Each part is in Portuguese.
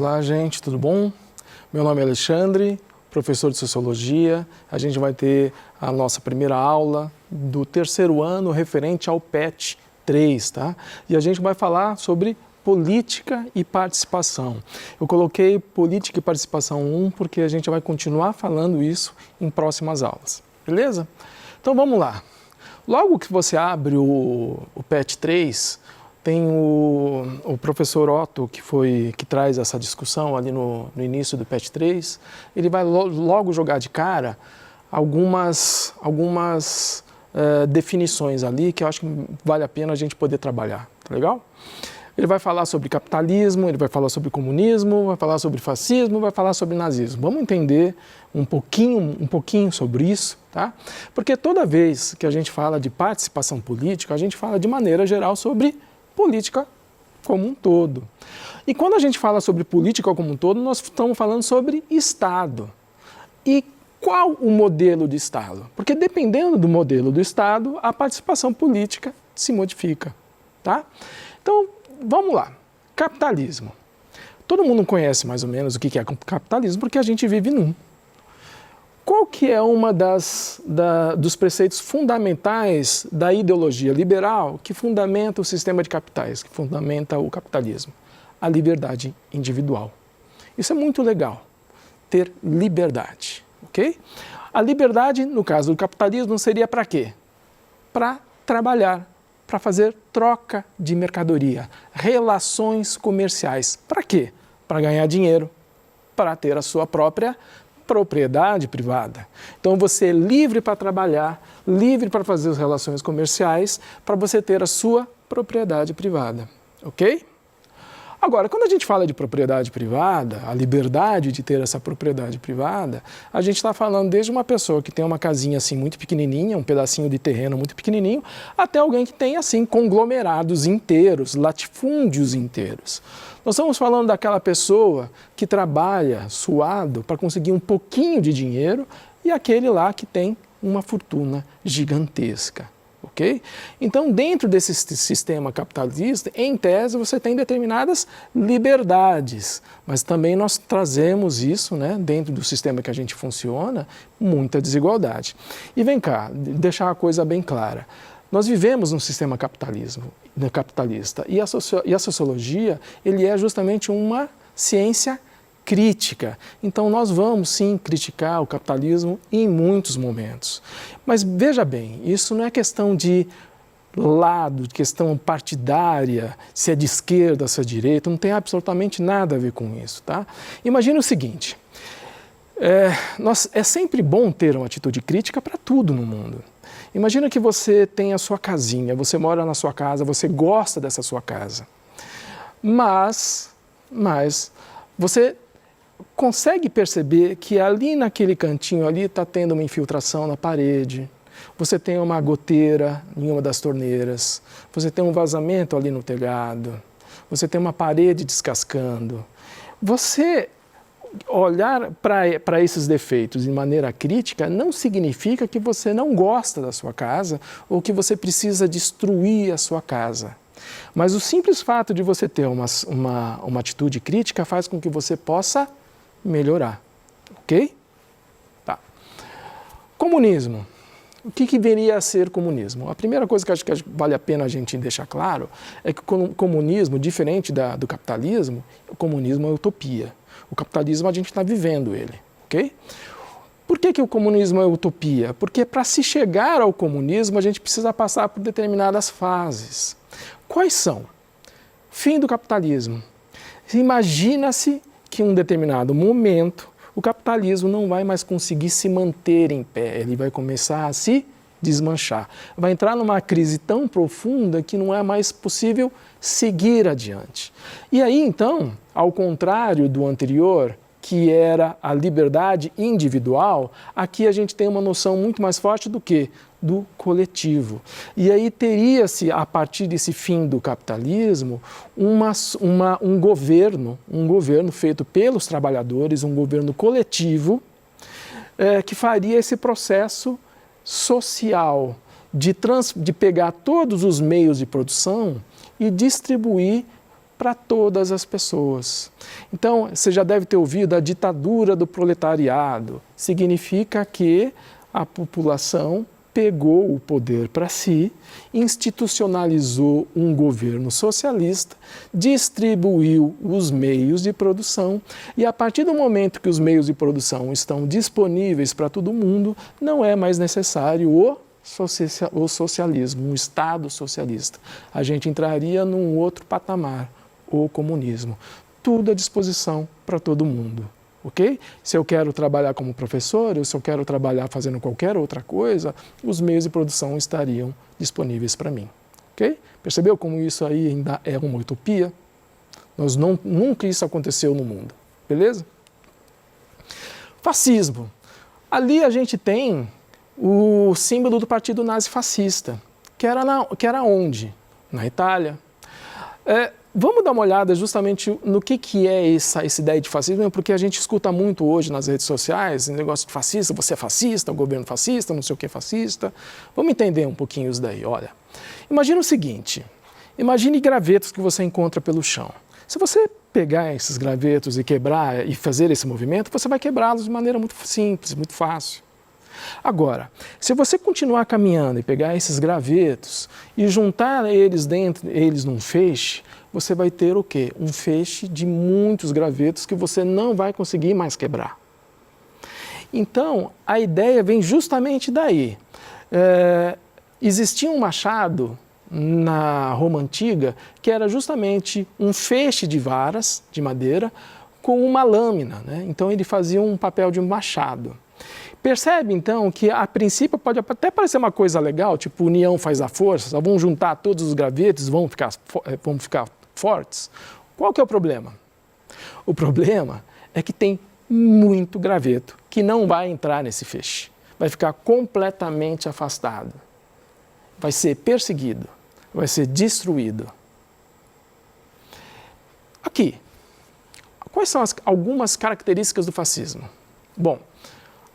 Olá, gente, tudo bom? Meu nome é Alexandre, professor de Sociologia. A gente vai ter a nossa primeira aula do terceiro ano referente ao PET 3, tá? E a gente vai falar sobre política e participação. Eu coloquei política e participação 1 porque a gente vai continuar falando isso em próximas aulas, beleza? Então vamos lá. Logo que você abre o PET 3, tem o professor Otto, que traz essa discussão ali no início do PET 3, ele vai logo jogar de cara algumas definições ali que eu acho que vale a pena a gente poder trabalhar, tá legal? Ele vai falar sobre capitalismo, ele vai falar sobre comunismo, vai falar sobre fascismo, vai falar sobre nazismo. Vamos entender um pouquinho sobre isso, tá? Porque toda vez que a gente fala de participação política, a gente fala de maneira geral sobre política como um todo. E quando a gente fala sobre política como um todo, nós estamos falando sobre Estado. E qual o modelo de Estado? Porque dependendo do modelo do Estado, a participação política se modifica, tá? Então, vamos lá. Capitalismo. Todo mundo conhece mais ou menos o que é capitalismo porque a gente vive num. Qual que é uma dos preceitos fundamentais da ideologia liberal que fundamenta o sistema de capitais, que fundamenta o capitalismo? A liberdade individual. Isso é muito legal, ter liberdade, ok? A liberdade, no caso do capitalismo, seria para quê? Para trabalhar, para fazer troca de mercadoria, relações comerciais. Para quê? Para ganhar dinheiro, para ter a sua própria propriedade privada. Então você é livre para trabalhar, livre para fazer as relações comerciais, para você ter a sua propriedade privada, ok? Agora, quando a gente fala de propriedade privada, a liberdade de ter essa propriedade privada, a gente está falando desde uma pessoa que tem uma casinha assim muito pequenininha, um pedacinho de terreno muito pequenininho, até alguém que tem assim conglomerados inteiros, latifúndios inteiros. Nós estamos falando daquela pessoa que trabalha suado para conseguir um pouquinho de dinheiro e aquele lá que tem uma fortuna gigantesca. Okay? Então, dentro desse sistema capitalista, em tese, você tem determinadas liberdades, mas também nós trazemos isso, né, dentro do sistema que a gente funciona, muita desigualdade. E vem cá, deixar a coisa bem clara. Nós vivemos num sistema capitalista e a sociologia ele é justamente uma ciência crítica. Então nós vamos sim criticar o capitalismo em muitos momentos. Mas veja bem, isso não é questão de lado, questão partidária, se é de esquerda, se é de direita, não tem absolutamente nada a ver com isso, tá? Imagine o seguinte, é sempre bom ter uma atitude crítica para tudo no mundo. Imagina que você tem a sua casinha, você mora na sua casa, você gosta dessa sua casa, mas você consegue perceber que ali naquele cantinho ali está tendo uma infiltração na parede, você tem uma goteira em uma das torneiras, você tem um vazamento ali no telhado, você tem uma parede descascando. Você olhar para esses defeitos de maneira crítica não significa que você não gosta da sua casa ou que você precisa destruir a sua casa. Mas o simples fato de você ter uma atitude crítica faz com que você possa melhorar, ok? Tá. Comunismo. O que viria a ser comunismo? A primeira coisa que acho que vale a pena a gente deixar claro é que o comunismo, diferente do capitalismo, o comunismo é utopia. O capitalismo a gente está vivendo ele, ok? Por que o comunismo é utopia? Porque para se chegar ao comunismo a gente precisa passar por determinadas fases. Quais são? Fim do capitalismo. Imagina-se que em um determinado momento o capitalismo não vai mais conseguir se manter em pé, ele vai começar a se desmanchar. Vai entrar numa crise tão profunda que não é mais possível seguir adiante. E aí, então, ao contrário do anterior, que era a liberdade individual, aqui a gente tem uma noção muito mais forte do que? Do coletivo. E aí teria-se, a partir desse fim do capitalismo, um governo feito pelos trabalhadores, um governo coletivo, que faria esse processo social de pegar todos os meios de produção e distribuir para todas as pessoas. Então, você já deve ter ouvido a ditadura do proletariado. Significa que a população pegou o poder para si, institucionalizou um governo socialista, distribuiu os meios de produção e, a partir do momento que os meios de produção estão disponíveis para todo mundo, não é mais necessário o socialismo, um Estado socialista. A gente entraria num outro patamar, o comunismo. Tudo à disposição para todo mundo. Ok? Se eu quero trabalhar como professor, ou se eu quero trabalhar fazendo qualquer outra coisa, os meios de produção estariam disponíveis para mim. Ok? Percebeu como isso aí ainda é uma utopia? Nunca isso aconteceu no mundo. Beleza? Fascismo. Ali a gente tem o símbolo do partido nazi-fascista, que era onde? Na Itália. Vamos dar uma olhada justamente no que é essa ideia de fascismo, porque a gente escuta muito hoje nas redes sociais, negócio de fascista, você é fascista, o governo fascista, não sei o que é fascista. Vamos entender um pouquinho isso daí, olha. Imagina o seguinte, imagine gravetos que você encontra pelo chão. Se você pegar esses gravetos e quebrar e fazer esse movimento, você vai quebrá-los de maneira muito simples, muito fácil. Agora, se você continuar caminhando e pegar esses gravetos e juntar eles num feixe, você vai ter o quê? Um feixe de muitos gravetos que você não vai conseguir mais quebrar. Então, a ideia vem justamente daí. Existia um machado na Roma Antiga que era justamente um feixe de varas de madeira com uma lâmina, né? Então ele fazia um papel de um machado. Percebe, então, que a princípio pode até parecer uma coisa legal, tipo união faz a força, só vamos juntar todos os gravetos e vão ficar fortes. Qual que é o problema? O problema é que tem muito graveto que não vai entrar nesse feixe. Vai ficar completamente afastado. Vai ser perseguido. Vai ser destruído. Aqui, quais são algumas características do fascismo? Bom,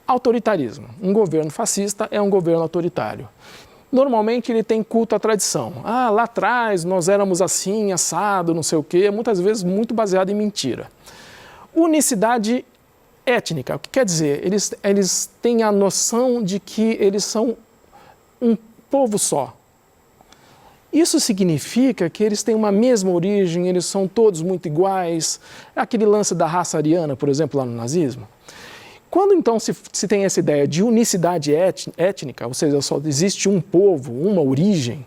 autoritarismo. Um governo fascista é um governo autoritário. Normalmente ele tem culto à tradição. Lá atrás nós éramos assim, assado, não sei o quê, muitas vezes muito baseado em mentira. Unicidade étnica, o que quer dizer? Eles têm a noção de que eles são um povo só. Isso significa que eles têm uma mesma origem, eles são todos muito iguais. Aquele lance da raça ariana, por exemplo, lá no nazismo. Quando então se tem essa ideia de unicidade étnica, ou seja, só existe um povo, uma origem,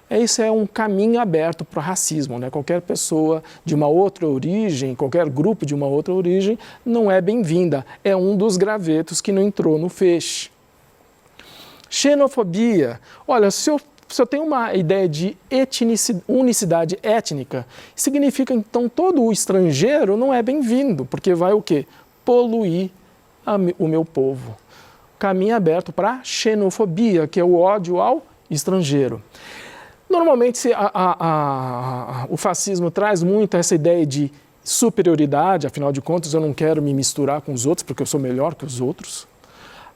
isso é um caminho aberto para o racismo, né? Qualquer pessoa de uma outra origem, qualquer grupo de uma outra origem, não é bem-vinda. É um dos gravetos que não entrou no feixe. Xenofobia. Olha, se eu tenho uma ideia de unicidade étnica, significa então todo o estrangeiro não é bem-vindo, porque vai o quê? Poluir o meu povo. Caminho aberto para xenofobia, que é o ódio ao estrangeiro. Normalmente o fascismo traz muito essa ideia de superioridade, afinal de contas eu não quero me misturar com os outros porque eu sou melhor que os outros.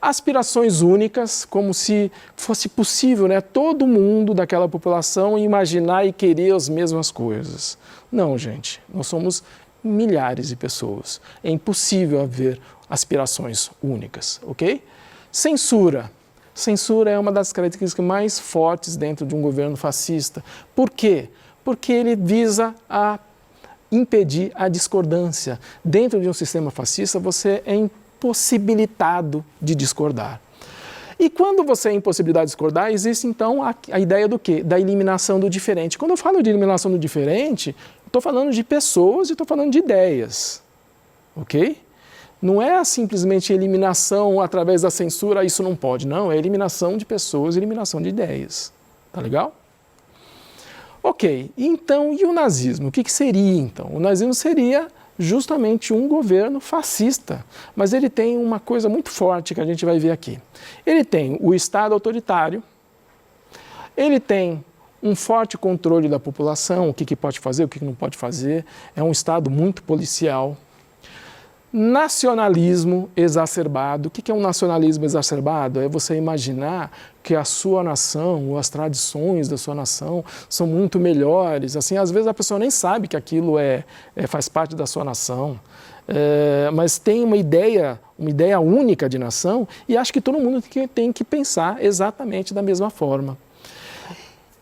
Aspirações únicas, como se fosse possível, né, todo mundo daquela população imaginar e querer as mesmas coisas. Não, gente, nós somos milhares de pessoas. É impossível haver aspirações únicas, ok? Censura. Censura é uma das características mais fortes dentro de um governo fascista. Por quê? Porque ele visa impedir a discordância. Dentro de um sistema fascista, você é impossibilitado de discordar. E quando você é impossibilitado de discordar, existe então a ideia do quê? Da eliminação do diferente. Quando eu falo de eliminação do diferente, estou falando de pessoas e estou falando de ideias, ok? Não é simplesmente eliminação através da censura, isso não pode, não. É eliminação de pessoas, eliminação de ideias. Tá legal? Ok, então, e o nazismo? O que seria, então? O nazismo seria justamente um governo fascista, mas ele tem uma coisa muito forte que a gente vai ver aqui. Ele tem o Estado autoritário, ele tem um forte controle da população, o que pode fazer, o que não pode fazer, é um Estado muito policial. Nacionalismo exacerbado. O que é um nacionalismo exacerbado? É você imaginar que a sua nação, ou as tradições da sua nação são muito melhores. Assim, às vezes a pessoa nem sabe que aquilo faz parte da sua nação, mas tem uma ideia única de nação e acha que todo mundo tem que pensar exatamente da mesma forma.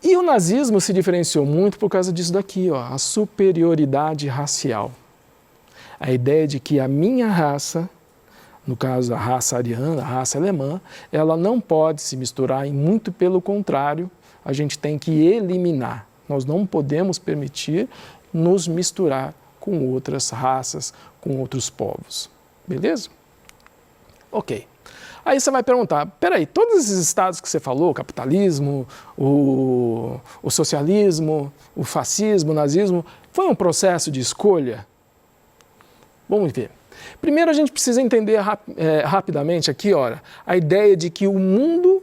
E o nazismo se diferenciou muito por causa disso daqui, ó, a superioridade racial. A ideia de que a minha raça, no caso a raça ariana, a raça alemã, ela não pode se misturar e muito pelo contrário, a gente tem que eliminar. Nós não podemos permitir nos misturar com outras raças, com outros povos. Beleza? Ok. Aí você vai perguntar, peraí, todos esses estados que você falou, o capitalismo, o socialismo, o fascismo, o nazismo, foi um processo de escolha? Vamos ver. Primeiro a gente precisa entender rapidamente aqui, olha, a ideia de que o mundo,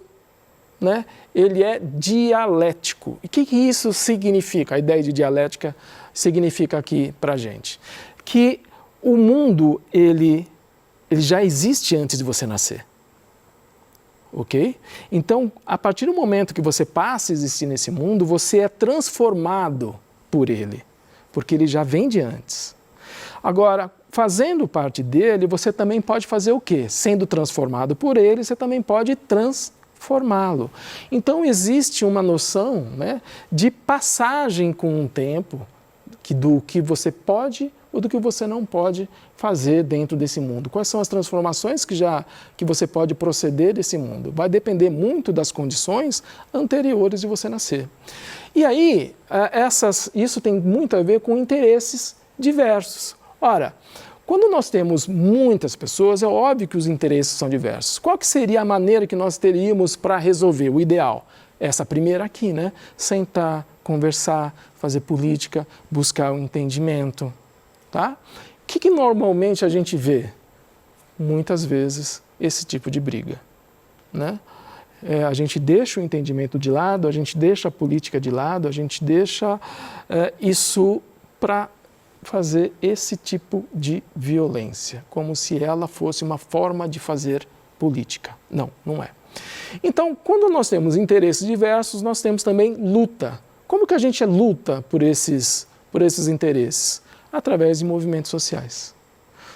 né, ele é dialético. E o que isso significa? A ideia de dialética significa aqui para a gente que o mundo, ele já existe antes de você nascer. Ok? Então, a partir do momento que você passa a existir nesse mundo, você é transformado por ele, porque ele já vem de antes. Agora, fazendo parte dele, você também pode fazer o quê? Sendo transformado por ele, você também pode transformá-lo. Então, existe uma noção, né, de passagem com o tempo, do que você pode ou do que você não pode fazer dentro desse mundo. Quais são as transformações que você pode proceder desse mundo? Vai depender muito das condições anteriores de você nascer. E aí, isso tem muito a ver com interesses diversos. Ora, quando nós temos muitas pessoas, é óbvio que os interesses são diversos. Qual que seria a maneira que nós teríamos para resolver? O ideal? Essa primeira aqui, né? Sentar, conversar, fazer política, buscar o entendimento. Tá? O que normalmente a gente vê? Muitas vezes esse tipo de briga. Né? A gente deixa o entendimento de lado, a gente deixa a política de lado, a gente deixa isso para fazer esse tipo de violência, como se ela fosse uma forma de fazer política. Não, não é. Então, quando nós temos interesses diversos, nós temos também luta. Como que a gente luta por esses interesses? Através de movimentos sociais.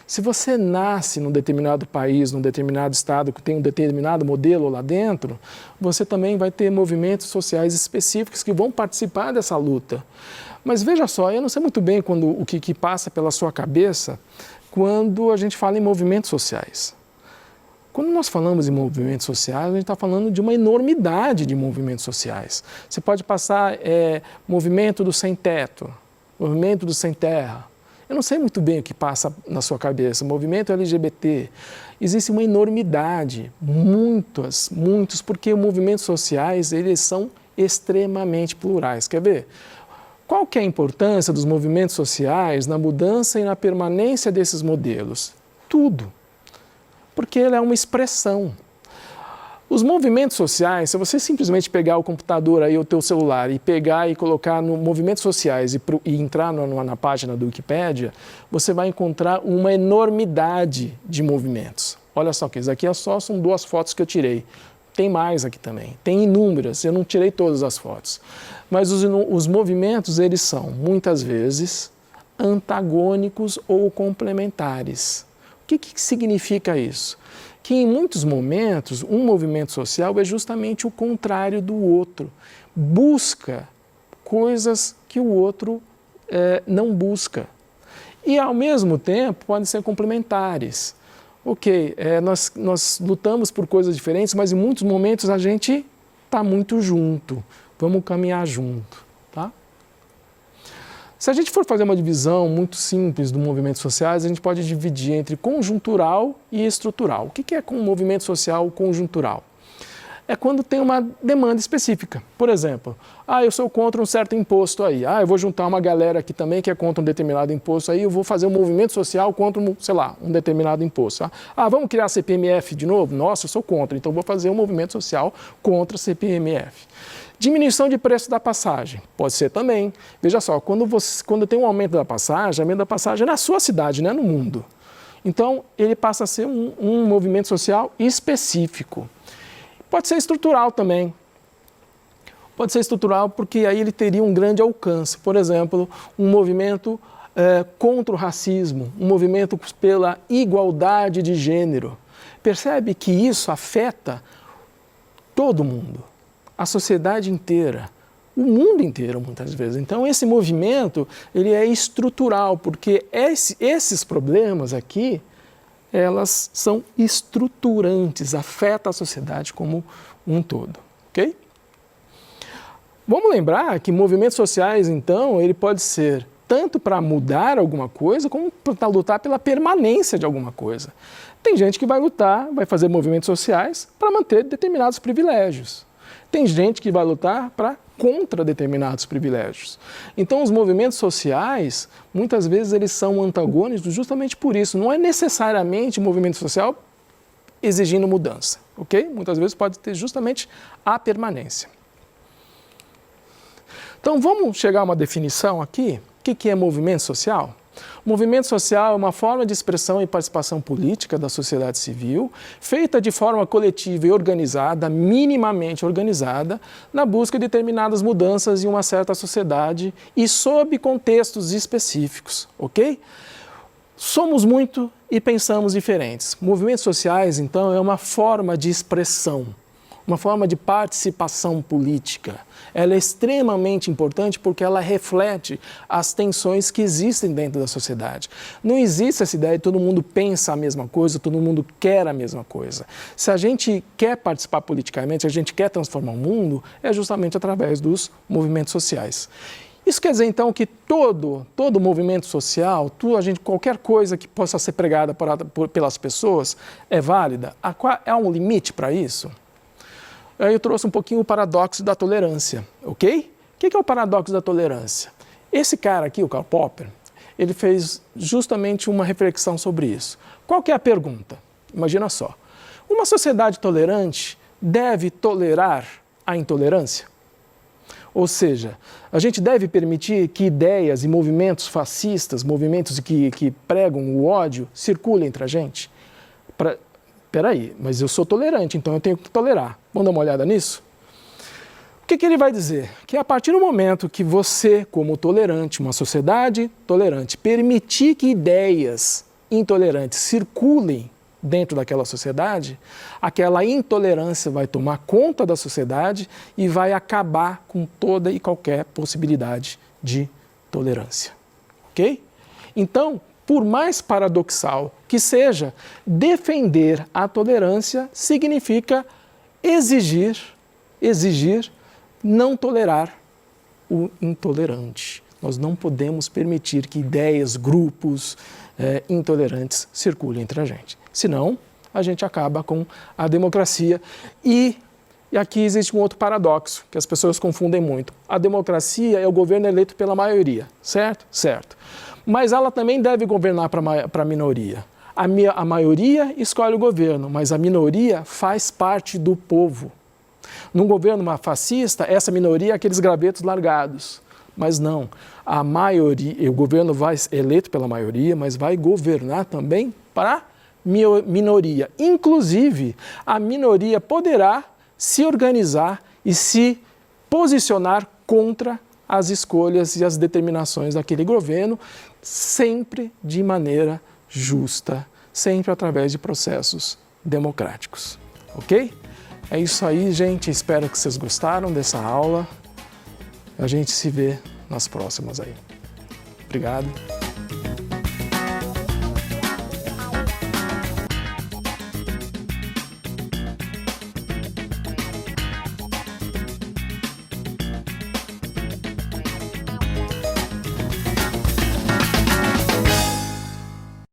Se você nasce num determinado país, num determinado estado que tem um determinado modelo lá dentro, você também vai ter movimentos sociais específicos que vão participar dessa luta. Mas veja só, eu não sei muito bem o que passa pela sua cabeça quando a gente fala em movimentos sociais. Quando nós falamos em movimentos sociais, a gente está falando de uma enormidade de movimentos sociais. Você pode passar movimento do sem-teto, movimento do sem-terra. Eu não sei muito bem o que passa na sua cabeça. Movimento LGBT. Existe uma enormidade, muitos, porque os movimentos sociais, eles são extremamente plurais. Quer ver? Qual que é a importância dos movimentos sociais na mudança e na permanência desses modelos? Tudo. Porque ele é uma expressão. Os movimentos sociais, se você simplesmente pegar o computador aí, o teu celular, e pegar e colocar no movimentos sociais e entrar na página do Wikipédia, você vai encontrar uma enormidade de movimentos. Olha só, isso aqui são 2 fotos que eu tirei. Tem mais aqui também, tem inúmeras, eu não tirei todas as fotos. Mas os movimentos, eles são, muitas vezes, antagônicos ou complementares. O que significa isso? Que em muitos momentos, um movimento social é justamente o contrário do outro. Busca coisas que o outro não busca. E, ao mesmo tempo, podem ser complementares. Ok, nós lutamos por coisas diferentes, mas em muitos momentos a gente está muito junto. Vamos caminhar junto. Tá? Se a gente for fazer uma divisão muito simples dos movimentos sociais, a gente pode dividir entre conjuntural e estrutural. O que é um movimento social conjuntural? É quando tem uma demanda específica. Por exemplo, eu sou contra um certo imposto aí. Eu vou juntar uma galera aqui também que é contra um determinado imposto aí, eu vou fazer um movimento social contra, um determinado imposto. Vamos criar a CPMF de novo? Nossa, eu sou contra, então vou fazer um movimento social contra a CPMF. Diminuição de preço da passagem, pode ser também. Veja só, quando tem um aumento da passagem é na sua cidade, não é no mundo. Então, ele passa a ser um movimento social específico. Pode ser estrutural também. Pode ser estrutural porque aí ele teria um grande alcance. Por exemplo, um movimento contra o racismo, um movimento pela igualdade de gênero. Percebe que isso afeta todo mundo, a sociedade inteira, o mundo inteiro muitas vezes. Então esse movimento ele é estrutural, porque esses problemas aqui, elas são estruturantes, afetam a sociedade como um todo, ok? Vamos lembrar que movimentos sociais, então, ele pode ser tanto para mudar alguma coisa, como para lutar pela permanência de alguma coisa. Tem gente que vai lutar, vai fazer movimentos sociais para manter determinados privilégios. Tem gente que vai lutar contra determinados privilégios. Então, os movimentos sociais, muitas vezes, eles são antagônicos justamente por isso. Não é necessariamente movimento social exigindo mudança, ok? Muitas vezes pode ter justamente a permanência. Então, vamos chegar a uma definição aqui. O que é movimento social? Movimento social é uma forma de expressão e participação política da sociedade civil, feita de forma coletiva e organizada, minimamente organizada, na busca de determinadas mudanças em uma certa sociedade e sob contextos específicos, ok? Somos muito e pensamos diferentes. Movimentos sociais, então, é uma forma de expressão, uma forma de participação política. Ela é extremamente importante porque ela reflete as tensões que existem dentro da sociedade. Não existe essa ideia de todo mundo pensa a mesma coisa, todo mundo quer a mesma coisa. Se a gente quer participar politicamente, se a gente quer transformar o mundo, é justamente através dos movimentos sociais. Isso quer dizer, então, que todo movimento social, qualquer coisa que possa ser pregada pelas pessoas é válida? Há um limite para isso? Aí eu trouxe um pouquinho o paradoxo da tolerância, ok? O que é o paradoxo da tolerância? Esse cara aqui, o Karl Popper, ele fez justamente uma reflexão sobre isso. Qual que é a pergunta? Imagina só. Uma sociedade tolerante deve tolerar a intolerância? Ou seja, a gente deve permitir que ideias e movimentos fascistas, movimentos que pregam o ódio, circulem entre a gente? Peraí, mas eu sou tolerante, então eu tenho que tolerar. Vamos dar uma olhada nisso? O que ele vai dizer? Que a partir do momento que você, como tolerante, uma sociedade tolerante, permitir que ideias intolerantes circulem dentro daquela sociedade, aquela intolerância vai tomar conta da sociedade e vai acabar com toda e qualquer possibilidade de tolerância. Ok? Então, por mais paradoxal que seja, defender a tolerância significa exigir não tolerar o intolerante. Nós não podemos permitir que ideias, grupos intolerantes circulem entre a gente. Senão, a gente acaba com a democracia. E aqui existe um outro paradoxo, que as pessoas confundem muito. A democracia é o governo eleito pela maioria, certo? Certo. Mas ela também deve governar para a minoria. A maioria escolhe o governo, mas a minoria faz parte do povo. Num governo fascista, essa minoria é aqueles gravetos largados. Mas não, a maioria, o governo vai eleito pela maioria, mas vai governar também para a minoria. Inclusive, a minoria poderá se organizar e se posicionar contra as escolhas e as determinações daquele governo, sempre de maneira justa, sempre através de processos democráticos. Ok? É isso aí, gente. Espero que vocês gostaram dessa aula. A gente se vê nas próximas aí. Obrigado.